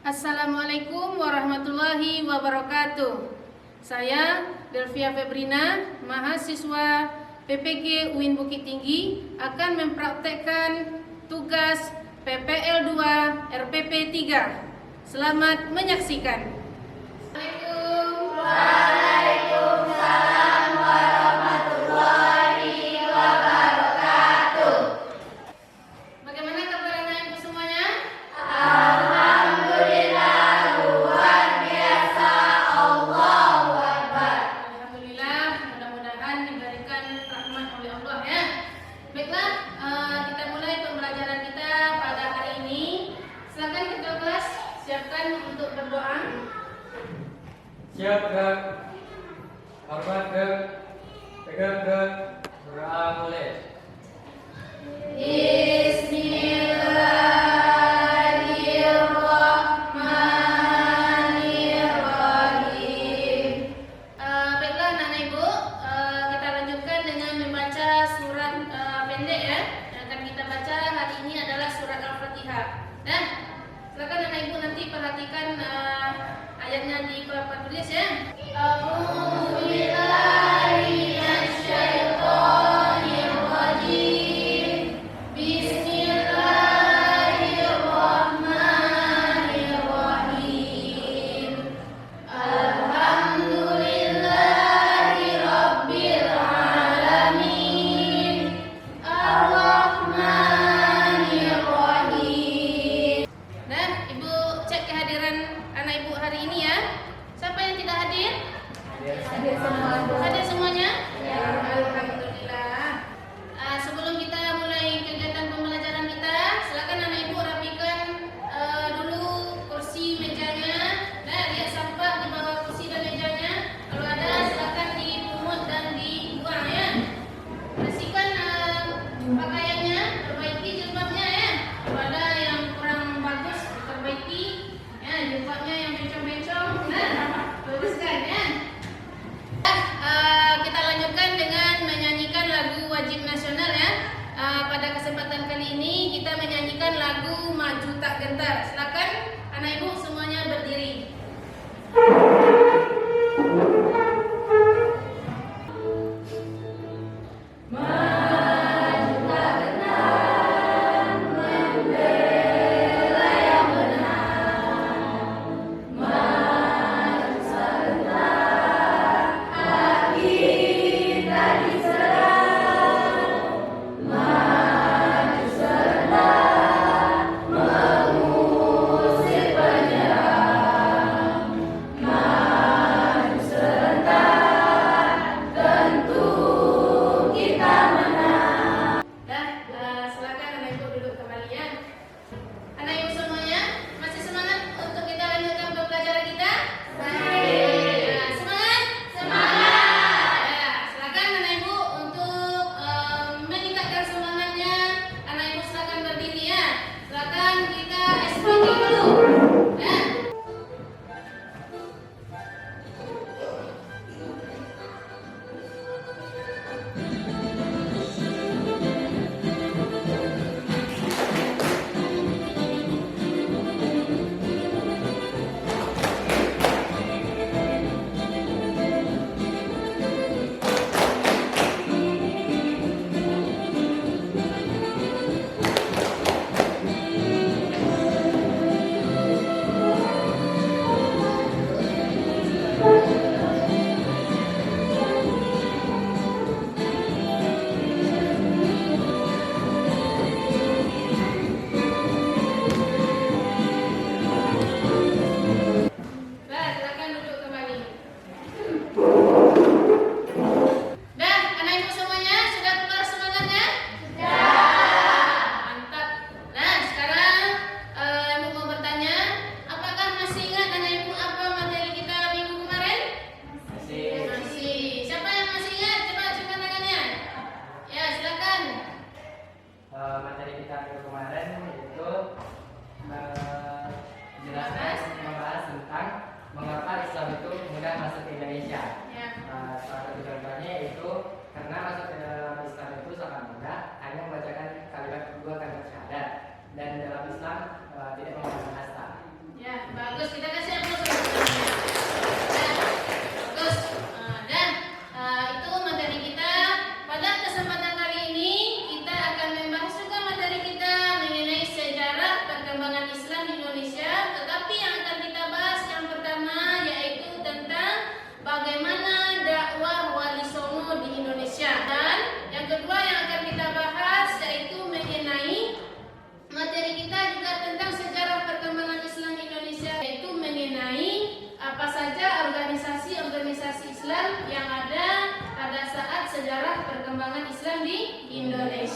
Assalamualaikum warahmatullahi wabarakatuh. Saya Delvia Febrina, mahasiswa PPG UIN Bukit Tinggi, akan mempraktekkan tugas PPL 2 RPP 3. Selamat menyaksikan. Waalaikumsalam warahmatullahi wabarakatuh. Bagaimana kabar anak ibu semuanya? Alhamdulillah, luar biasa. Allahu Akbar. Alhamdulillah, mudah-mudahan diberikan rahmat oleh Allah ya. Baiklah, kita mulai pembelajaran kita pada hari ini. Silakan kedua kelas siapkan untuk berdoa. Siap Kak, hormat Kak, pegang Kak, berdoa mulai. Bismillahirrahmanirrahim. Baiklah anak-anak ibu, kita lanjutkan dengan membaca surat pendek ya. Yang akan kita baca hari ini adalah surat Al-Fatihah. Nah, silakan anak ibu nanti perhatikan ayatnya di papan tulis ya. Nah, ibu cek kehadiran anak ibu hari ini ya. Siapa yang tidak hadir? Hadir semuanya? Ya. Alhamdulillah. Sebelum kita mulai kegiatan pembelajaran kita, silakan anak ibu rapikan dulu kursi mejanya. Nah, lihat sampah di bawah kursi dan mejanya. Kalau ada silakan dipungut dan dibuang ya. Bersihkan pakaiannya, perbaiki jilbabnya ya. Kalau ada yang kurang bagus, perbaiki ya, jilbabnya yang bencong-bencong. Nah, luruskan ya. Kita lanjutkan dengan menyanyi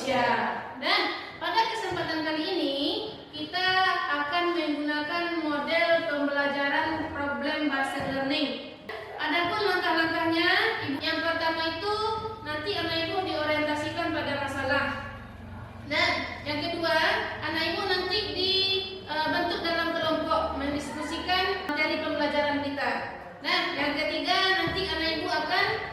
Indonesia. Dan pada kesempatan kali ini kita akan menggunakan model pembelajaran problem based learning. Adapun langkah-langkahnya, yang pertama itu nanti anak ibu diorientasikan pada masalah. Dan yang kedua, anak ibu nanti dibentuk dalam kelompok mendiskusikan materi pembelajaran kita. Nah, yang ketiga nanti anak ibu akan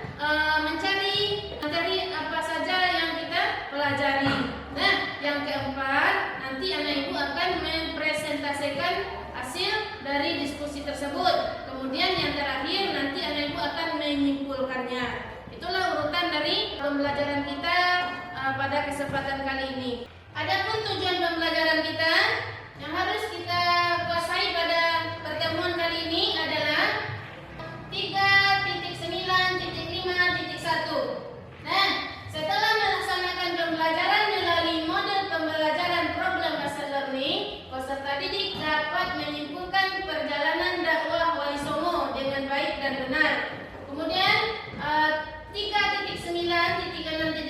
mencari materi apa saja yang kita pelajari. Nah, yang keempat nanti anak ibu akan mempresentasikan hasil dari diskusi tersebut. Kemudian yang terakhir nanti anak ibu akan menyimpulkannya. Itulah urutan dari pembelajaran kita pada kesempatan kali ini. Adapun tujuan pembelajaran kita yang harus kita kuasai pada pertemuan kali ini adalah 3.9.5.1. Nah, setelah melaksanakan pembelajaran melalui model pembelajaran problem based learning, peserta didik dapat menyimpulkan perjalanan dakwah Wali Songo dengan baik dan benar. Kemudian 3.9.6.1,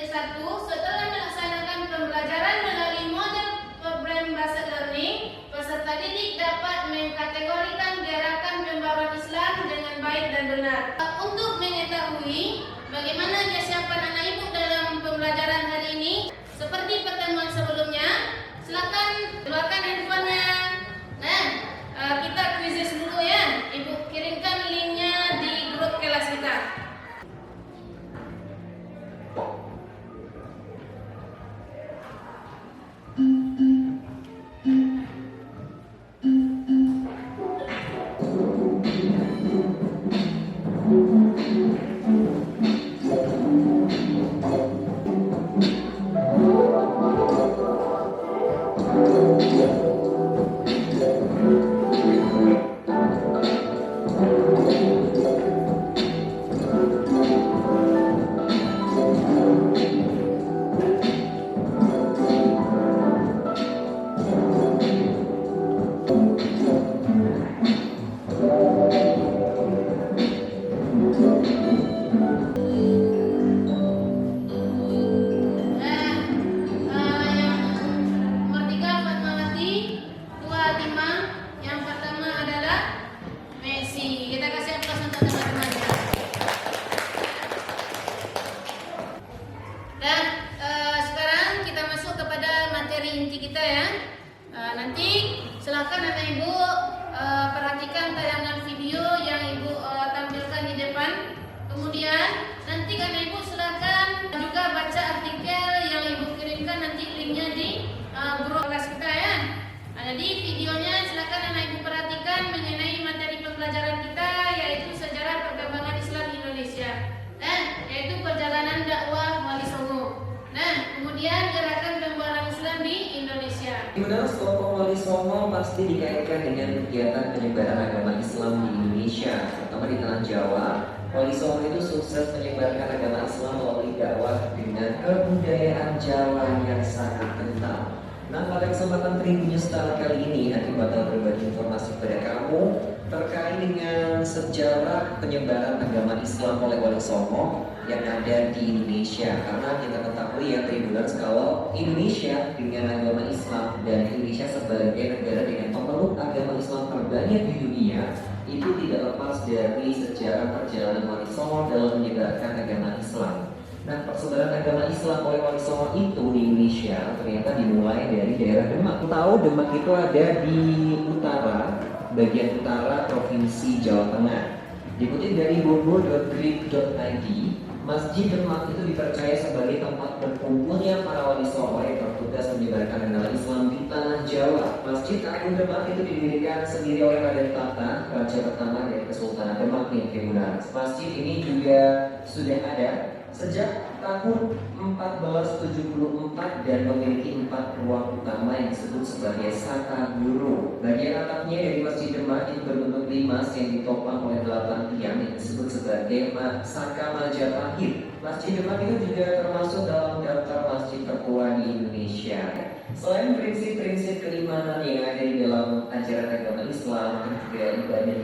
setelah melaksanakan pembelajaran melalui model problem based learning, peserta didik dapat mengkategorikan gerakan pembaruan Islam dengan baik dan benar. Untuk mengetahui bagaimana kesiapan anak ibu dalam pembelajaran hari ini, seperti pertemuan sebelumnya, silakan keluarkan handphonenya. Nah, kita quizzes dulu ya. Ibu kirimkan linknya di grup kelas kita. Nanti silakan anak ibu perhatikan tayangan video yang ibu tampilkan di depan. Kemudian nanti anak ibu silakan juga baca artikel yang ibu kirimkan, nanti linknya di grup kelas kita ya. Jadi videonya silakan anak ibu perhatikan mengenai materi pembelajaran kita, yaitu sejarah perkembangan Islam di Indonesia dan yaitu perjalanan dakwah Wali Songo. Nah, kemudian gerakan pembaruan Islam di Indonesia. Menurut kelompok Wali Songo pasti dikaitkan dengan kegiatan penyebaran agama Islam di Indonesia, terutama di tanah Jawa. Wali Songo itu sukses menyebarkan agama Islam melalui dakwah dengan kebudayaan Jawa yang sangat kental. Nah, pada kesempatan Tribun News kali ini, Hakim bakal berbagi informasi kepada kamu terkait dengan sejarah penyebaran agama Islam oleh Wali Songo yang ada di Indonesia. Karena kita ketahui ya Tribuners, kalau Indonesia dengan agama Islam dan Indonesia sebagai negara dengan pemeluk agama Islam terbanyak di dunia, itu tidak lepas dari sejarah perjalanan Wali Songo dalam menyebarkan agama Islam. Nah, persebaran agama Islam oleh Wali Songo itu di Indonesia ternyata dimulai dari daerah Demak. Tahu Demak itu ada di utara, bagian utara Provinsi Jawa Tengah. Dikutip dari bobo.greek.id, Masjid Demak itu dipercaya sebagai tempat berkumpulnya para Wali Songo yang bertugas menyebarkan agama Islam di tanah Jawa. Masjid Agung Demak itu didirikan sendiri oleh Raden Tata, raja pertama dari Kesultanan Demak nih, Tribuners. Masjid ini juga sudah ada sejak tahun 1474 dan memiliki 4 ruang utama yang disebut sebagai Saka Guru. Bagian atapnya dari Masjid Demak itu berbentuk limas yang ditopang oleh 8 tiang yang disebut sebagai Saka Majapahit. Masjid Demak itu juga termasuk dalam daftar masjid tertua di Indonesia. Selain prinsip-prinsip keimanan yang ada di dalam ajaran agama Islam dan juga ibadah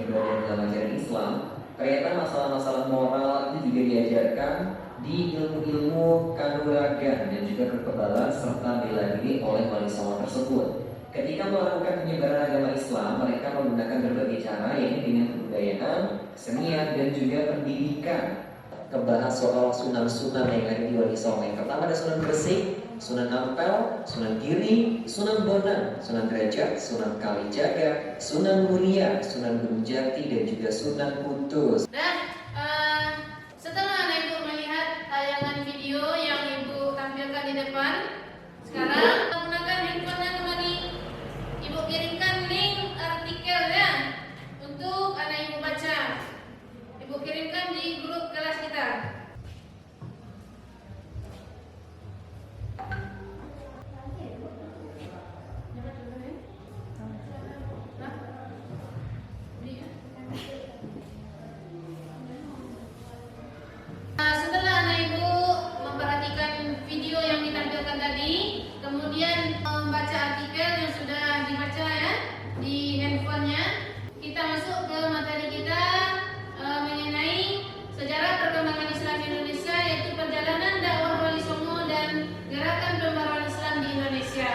dalam ajaran Islam, ternyata masalah-masalah moral itu juga diajarkan di ilmu-ilmu kanuragan dan juga kekebalan serta bela diri oleh wali songo tersebut. Ketika melakukan penyebaran agama Islam, mereka menggunakan berbagai cara, yaitu dengan kebudayaan, kesenian, dan juga pendidikan. Kebahas soal sunan-sunan yang ada di Wali Songo. Yang pertama ada Sunan Gresik, Sunan Ampel, Sunan Giri, Sunan Bonang, Sunan Derajat, Sunan Kalijaga, Sunan Muria, Sunan Gunung Jati, dan juga Sunan Kudus. Dan setelah anak ibu melihat tayangan video yang ibu tampilkan di depan, sekarang menggunakan handphonenya kembali, ibu kirimkan link artikelnya untuk anak ibu baca. Ibu kirimkan di grup kelas kita. Setelah anak ibu memperhatikan video yang ditampilkan tadi, kemudian membaca artikel yang sudah dibaca ya di handphonenya, kita masuk ke materi kita mengenai sejarah perkembangan Islam di Indonesia, yaitu perjalanan dakwah Wali Songo dan gerakan pembaruan Islam di Indonesia.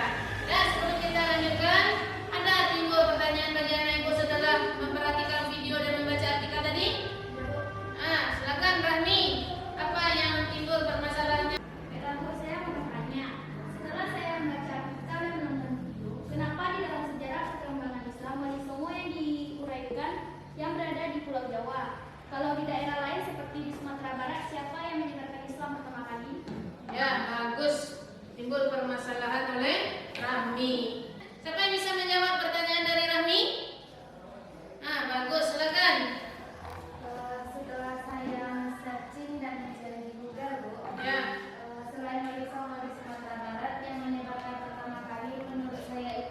Dan sebelum kita lanjutkan, ada timbul pertanyaan bagi anak ibu setelah memperhatikan video dan membaca artikel tadi? Silakan Rahmi, apa yang timbul permasalahannya? Saya mau bertanya, setelah saya membaca artikel dan menonton video, kenapa di dalam sejarah perkembangan Islam Wali Songo yang diuraikan yang berada di Pulau Jawa? Kalau di daerah lain seperti di Sumatera Barat, siapa yang menyebarkan Islam pertama kali? Ya, bagus. Timbul permasalahan oleh Rahmi. Siapa yang bisa menjawab pertanyaan dari Rahmi? Bagus, silakan. Setelah saya searching dan mencari di Google, Bu, Ya. selain Wali Songo di Sumatera Barat, yang menyebarkan pertama kali menurut saya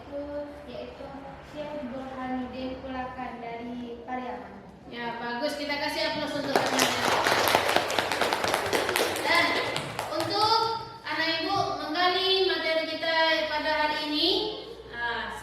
yaitu Syekh Burhanuddin Kulakan dari Pariaman. Ya, bagus. Kita kasih aplaus untuk Rahmi. Dan untuk anak ibu menggali materi kita pada hari ini,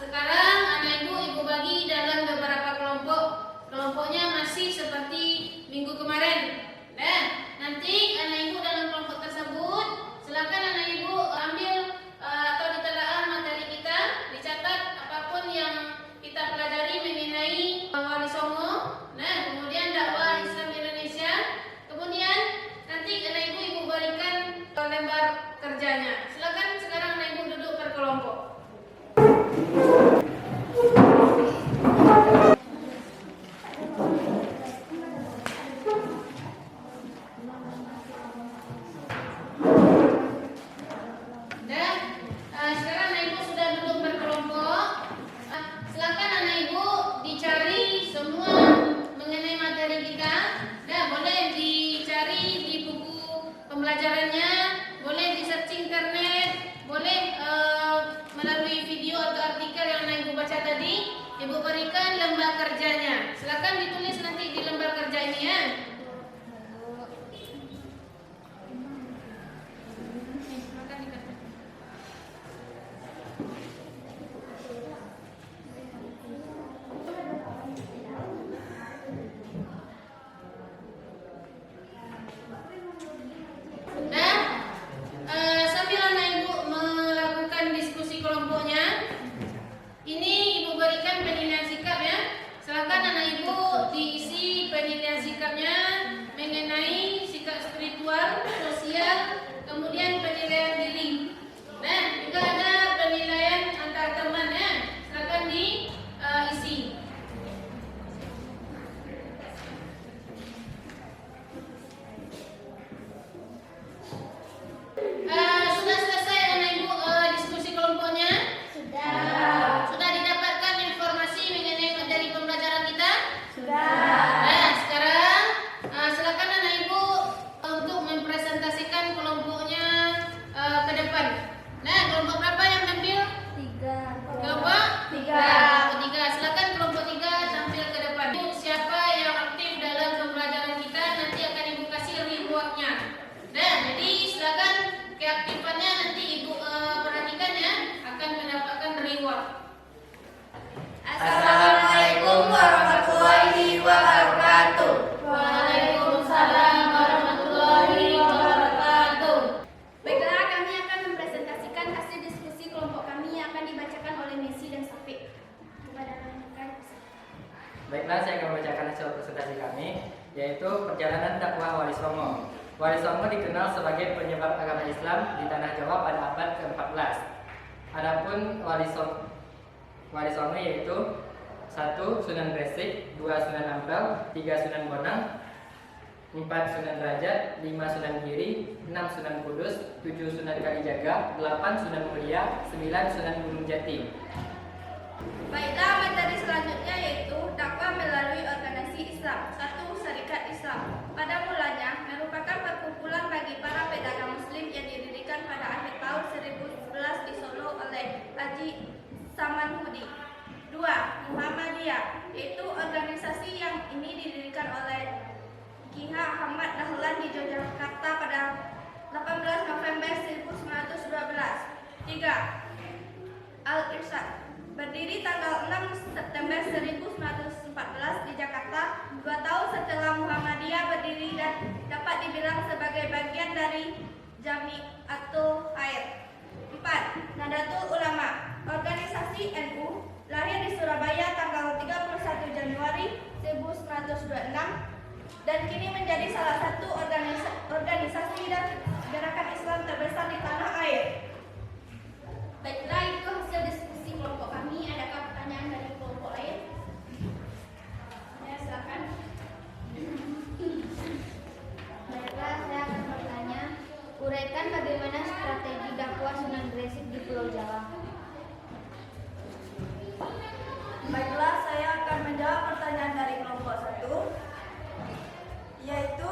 sekarang anak ibu bagi dalam beberapa kelompok. Kelompoknya masih seperti minggu kemarin. Dan nanti anak ibu dalam kelompok tersebut, silakan anak ibu ambil atau ditelaah materi kita, dicatat apapun yang kita pelajari mengenai Wali Songo, kemudian dakwah Islam di Indonesia. Kemudian nanti anak ibu berikan lembar kerjanya. Silakan sekarang anak ibu duduk berkelompok. Dan sekarang anak ibu sudah duduk berkelompok. Silakan anak ibu dicari semua mengenai materi kita. Boleh dicari di buku pembelajarannya, boleh di searching internet, boleh melalui video atau artikel yang anak ibu baca tadi. Ibu berikan lembar kerjanya. Silakan ditulis nanti di lembar kerja ini ya. Silakan diketik. Dan sambil anak ibu melakukan diskusi kelompoknya, ini ibu berikan penilaian sikap ya. Silakan anak ibu diisi penilaian sikapnya mengenai sikap spiritual, sosial, kemudian penilaian diri. Dan juga ada penilaian antar teman ya. Silakan diisi. Sudah selesai anak ibu diskusi kelompoknya? Sudah didapatkan informasi mengenai materi pembelajaran kita? Nah, sekarang silakan anak ibu untuk mempresentasikan kelompoknya ke depan. Nah, kelompok berapa yang tampil? 3. Kelompok? Tiga. Kelompok 3. Silakan kelompok 3 tampil ke depan. Siapa yang aktif dalam pembelajaran kita nanti akan ibu kasih rewardnya. Nah, jadi silakan keaktifannya nanti ibu perhatikan ya, akan mendapatkan reward. Assalamualaikum warahmatullahi wabarakatuh. Baiklah, saya akan membacakan hasil presentasi kami, yaitu perjalanan dakwah Wali Songo. Wali Songo dikenal sebagai penyebar agama Islam di tanah Jawa pada abad ke-14. Adapun Wali Songo yaitu 1. Sunan Gresik, 2. Sunan Ampel, 3. Sunan Bonang, 4. Sunan Derajat, 5. Sunan Giri, 6. Sunan Kudus, 7. Sunan Kalijaga, 8. Sunan Muria, 9. Sunan Gunung Jati. Baiklah, materi selanjutnya yaitu dakwah melalui organisasi Islam. 1. Syarikat Islam. Pada mulanya merupakan perkumpulan bagi para pedagang muslim yang didirikan pada akhir tahun 1011 di Solo oleh Haji Samanhudi. 2. Muhammadiyah, yaitu organisasi yang ini didirikan oleh Ki Ahmad Dahlan di Yogyakarta pada 18 November 1912. 3. Al-Irsyad, berdiri tanggal 6 September 1914 di Jakarta, 2 tahun setelah Muhammadiyah berdiri dan dapat dibilang sebagai bagian dari Jamiatul Khair. 4. Nahdlatul Ulama, organisasi NU, lahir di Surabaya tanggal 31 Januari 1926 dan kini menjadi salah satu organisasi dan gerakan Islam terbesar di tanah air. Baiklah, itu hasil diskusi kelompok kami. Adakah pertanyaan dari kelompok lain? Ya, silakan. Baiklah, saya akan bertanya, uraikan bagaimana strategi dakwah Sunan Gresik di Pulau Jawa. Baiklah, saya akan menjawab pertanyaan dari kelompok 1, yaitu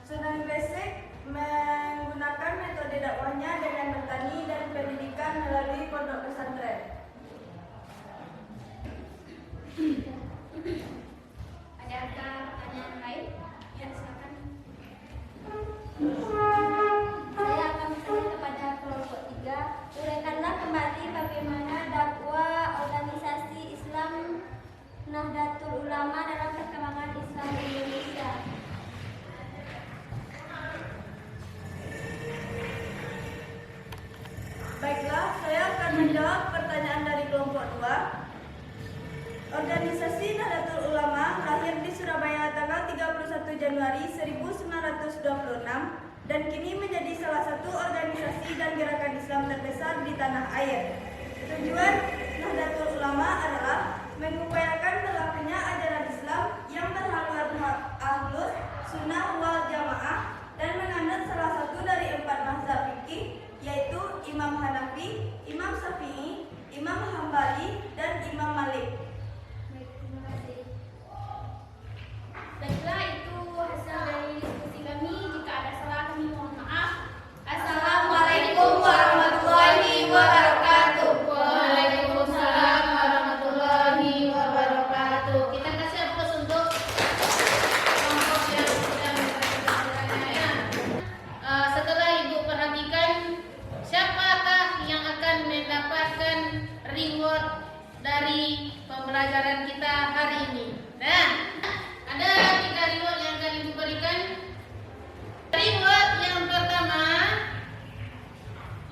Sunan Gresik menggunakan metode dakwahnya dengan bertani dan pendidikan melalui pondok pesantren. Adakah pertanyaan lain? Ya, silakan. Saya akan bertanya kepada kelompok 3, uraikanlah kembali bagaimana dakwah organisasi Islam Nahdlatul Ulama dalam perkembangan Islam di Indonesia. Baiklah, saya akan menjawab pertanyaan dari kelompok 2. Organisasi Nahdlatul Ulama lahir di Surabaya tanggal 31 Januari 1926 dan kini menjadi salah satu organisasi dan gerakan Islam terbesar di tanah air. Tujuan Nahdlatul Ulama adalah mengupayakan berlakunya ajaran Islam yang berhaluan ahlus sunnah wal jamaah dan menganut salah satu dari 4 mazhab fikih, yaitu Imam Hanafi, Imam Syafi'i, Imam Hambali, dan Imam Malik. Baik, terima kasih. Baiklah, itu hasil dari diskusi kami. Jika ada salah, kami mohon maaf. Assalamualaikum warahmatullahi wabarakatuh. Waalaikumsalam warahmatullahi wabarakatuh. Kita kasih aplaus untuk kelompok yang sudah memperkenalkannya. Setelah Ibu perhatikan, siapakah yang akan mendapatkan reward dari pembelajaran kita hari ini? Nah, ada 3 reward yang akan Ibu berikan. Reward yang pertama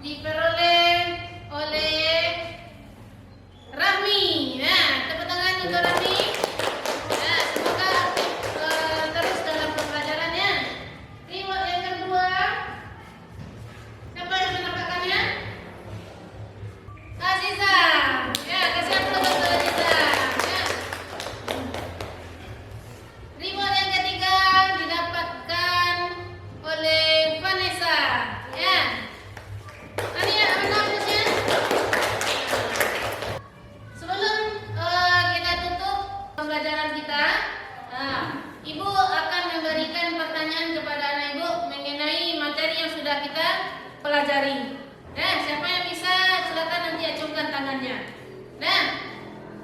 diperoleh oleh Rahmi. Nah, tepuk tangan untuk Rahmi. Nah, semoga terus dalam pembelajarannya. Reward yang kedua, siapa yang mendapatkannya? Aziza. Ya, kasih aplaus untuk Aziza. Ya. Reward yang ketiga didapatkan oleh Vanessa. Ya. Tania, mana aplausnya? Sebelum kita tutup pembelajaran kita, Ibu akan memberikan pertanyaan kepada anak Ibu mengenai materi yang sudah kita pelajari. Nah, siapa yang bisa silakan nanti acungkan tangannya. Nah,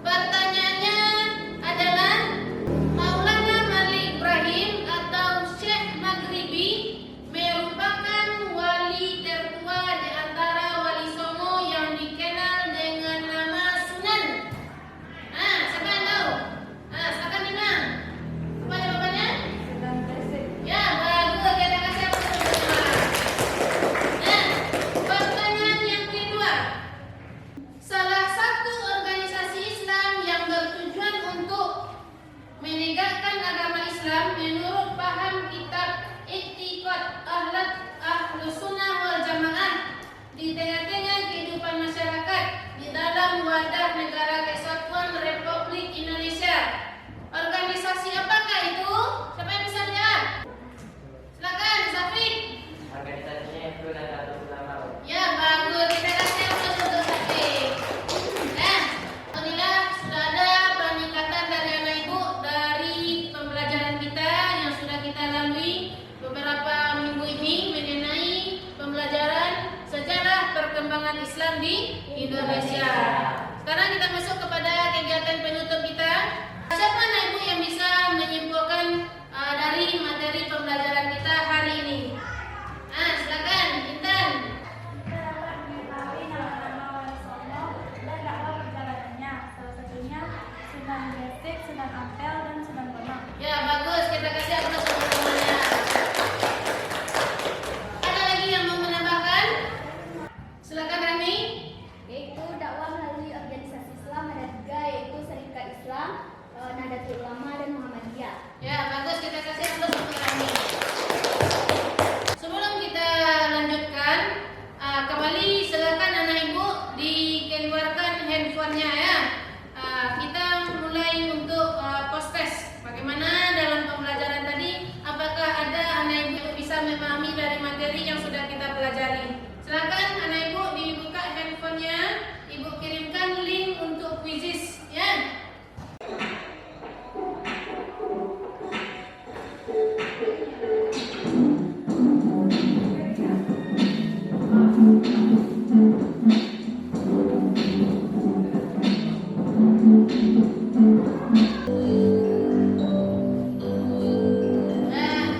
pertanyaannya adalah Maulana Malik Ibrahim atau Syekh Maghribi merupakan wali tertua di antara wali songo yang dikenal dengan nama Sunan. Siapa yang tahu? Silakan Nina. Apa jawabannya? Sunan Gresik. Ya, bagus. Kita kasih aplaus untuk Nina. Nah, pertanyaan yang kedua. Salah satu organisasi Islam yang Indonesia. Sekarang kita masuk kepada kegiatan penutup kita. Siapa anak ibu yang bisa menyimpulkan dari materi pembelajaran kita hari ini? Silakan, Intan. Kita dapat mengetahui nama-nama Wali Songo dan dakwah perjalanannya. Salah satunya Sunan Gresik, Sunan Ampel, dan Sunan Bonang. Ya, bagus. Kita kasih aplaus untuk semuanya. Ada lagi yang mau menambahkan? Silakan Rami. Yaitu dakwah melalui organisasi Islam ada 3, yaitu Serikat Islam, Nahdlatul Ulama, dan Muhammadiyah. Ya, bagus. Kita kasih aplaus untuk Rami. Sebelum kita lanjutkan, kembali silakan anak ibu dikeluarkan handphonenya ya. Kita mulai untuk post test. Bagaimana dalam pembelajaran tadi? Apakah ada anak ibu yang bisa memahami dari materi yang sudah kita pelajari? Silakan anak ibu dibuka handphonenya, ibu kirimkan link untuk quizzes ya. Yang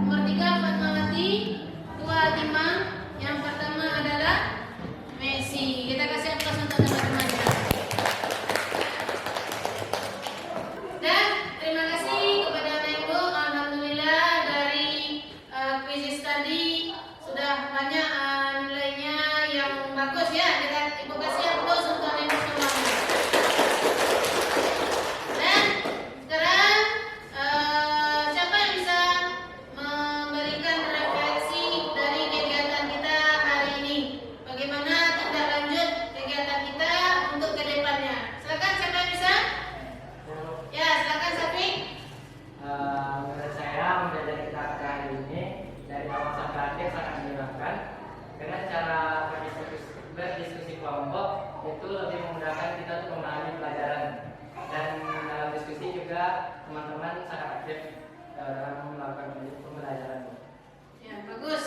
nomor 3 Fatmawati, 2 Timang, yang pertama adalah Messi. Kita kasih aplaus untuk teman-temannya. Dan terima kasih kepada anak ibu. Alhamdulillah dari quizzes tadi sudah banyak nilainya yang bagus ya. Ibu kasih aplaus untuk anak ibu semuanya. Dan sekarang siapa yang bisa memberikan refleksi dari kegiatan kita hari ini? Bagaimana tindak lanjut kegiatan kita untuk ke depannya? Silakan, siapa yang bisa? Ya, silakan Syafiq. Menurut saya pembelajaran kita pada hari ini dari awal sampai akhir sangat menyenangkan karena cara berdiskusi kelompok itu lebih memudahkan kita untuk memahami pelajaran, dan dalam diskusi juga teman-teman sangat aktif dalam melakukan pembelajaran. Ya, bagus.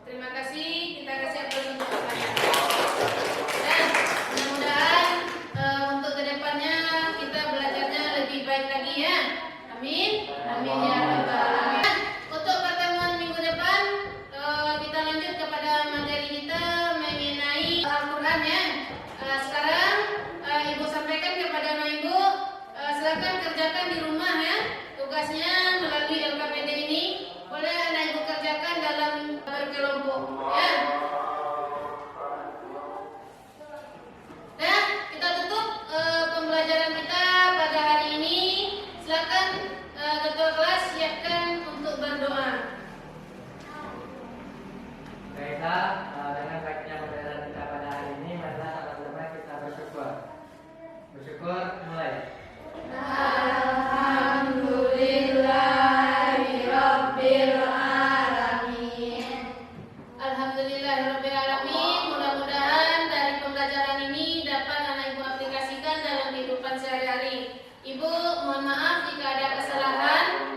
Terima kasih. Kita kasih aplaus untuk kalian. Dan mudah-mudahan untuk kedepannya kita belajarnya lebih baik lagi ya. Amin. Amin ya rabbal alamin. Untuk pertemuan minggu depan kita lanjut kepada materi kita mengenai Al-Quran ya. Sekarang ibu sampaikan kepada anak ibu, silakan kerjakan di rumah ya. Tugasnya melalui LKPD ini boleh anak ibu kerjakan dalam berkelompok ya. Dan kita tutup pembelajaran kita pada hari ini. Silakan ketua kelas siapkan untuk berdoa. Baiklah, dengan baiknya pembelajaran kita pada hari ini, marilah sama-sama kita bersyukur. Bersyukur mulai. Alhamdulillahirrabbilalamin. Mudah-mudahan dari pembelajaran ini dapat anak ibu aplikasikan dalam kehidupan sehari-hari. Ibu mohon maaf jika ada kesalahan.